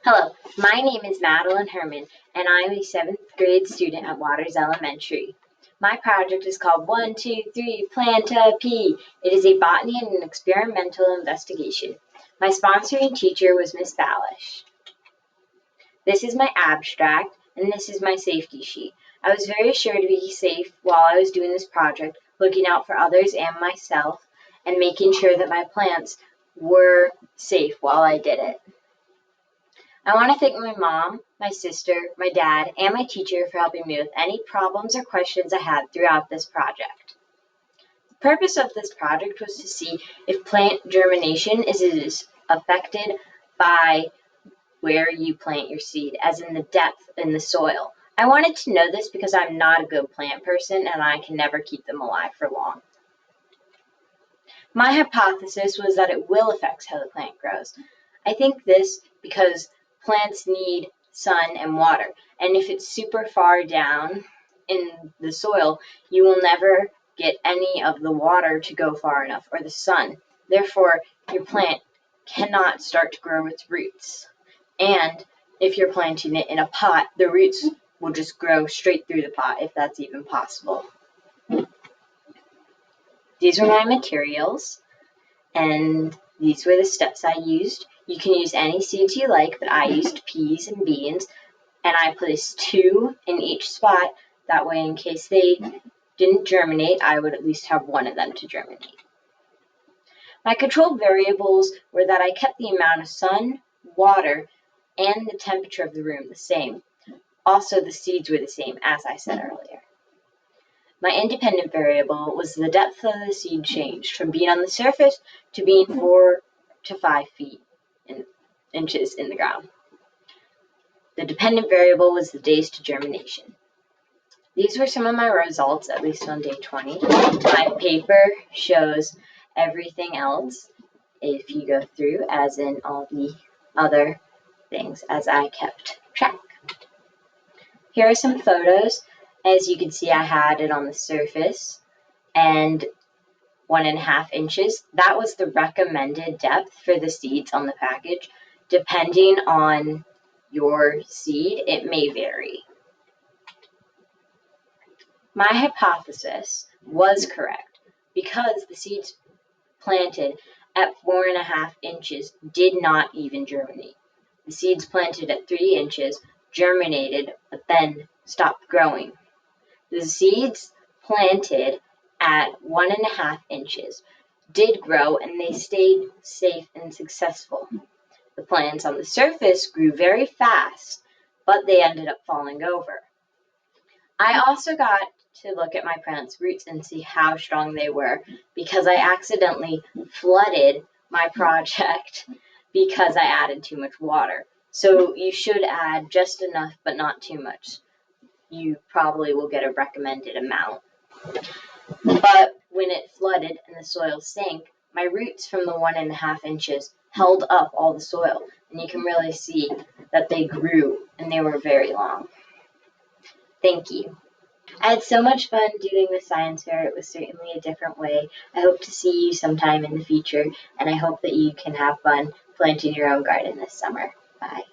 Hello, my name is Madeline Herman, and I'm a 7th grade student at Waters Elementary. My project is called 1, 2, 3, Plant a Pea. It is a botany and an experimental investigation. My sponsoring teacher was Miss Ballish. This is my abstract, and this is my safety sheet. I was very sure to be safe while I was doing this project, looking out for others and myself, and making sure that my plants were safe while I did it. I want to thank my mom, my sister, my dad, and my teacher for helping me with any problems or questions I had throughout this project. The purpose of this project was to see if plant germination is affected by where you plant your seed, as in the depth in the soil. I wanted to know this because I'm not a good plant person and I can never keep them alive for long. My hypothesis was that it will affect how the plant grows. I think this because plants need sun and water, and if it's super far down in the soil, you will never get any of the water to go far enough, or the sun. Therefore, your plant cannot start to grow its roots. And if you're planting it in a pot, the roots will just grow straight through the pot, if that's even possible. These were my materials, and these were the steps I used. You can use any seeds you like, but I used peas and beans, and I placed 2 in each spot. That way, in case they didn't germinate, I would at least have one of them to germinate. My controlled variables were that I kept the amount of sun, water, and the temperature of the room the same. Also, the seeds were the same, as I said earlier. My independent variable was the depth of the seed changed from being on the surface to being 4 to 5 feet inches in the ground. The dependent variable was the days to germination. These were some of my results, at least on day 20. My paper shows everything else if you go through, as in all the other things, as I kept track. Here are some photos. As you can see, I had it on the surface and 1.5 inches. That was the recommended depth for the seeds on the package. Depending on your seed, it may vary. My hypothesis was correct because the seeds planted at 4.5 inches did not even germinate. The seeds planted at 3 inches germinated, but then stopped growing. The seeds planted at 1.5 inches did grow, and they stayed safe and successful. The plants on the surface grew very fast, but they ended up falling over. I also got to look at my plant's roots and see how strong they were because I accidentally flooded my project because I added too much water. So you should add just enough, but not too much. You probably will get a recommended amount. But when it flooded and the soil sank, my roots from the 1.5 inches held up all the soil, and you can really see that they grew and they were very long. Thank you. I had so much fun doing the science fair. It was certainly a different way. I hope to see you sometime in the future, and I hope that you can have fun planting your own garden this summer. Bye.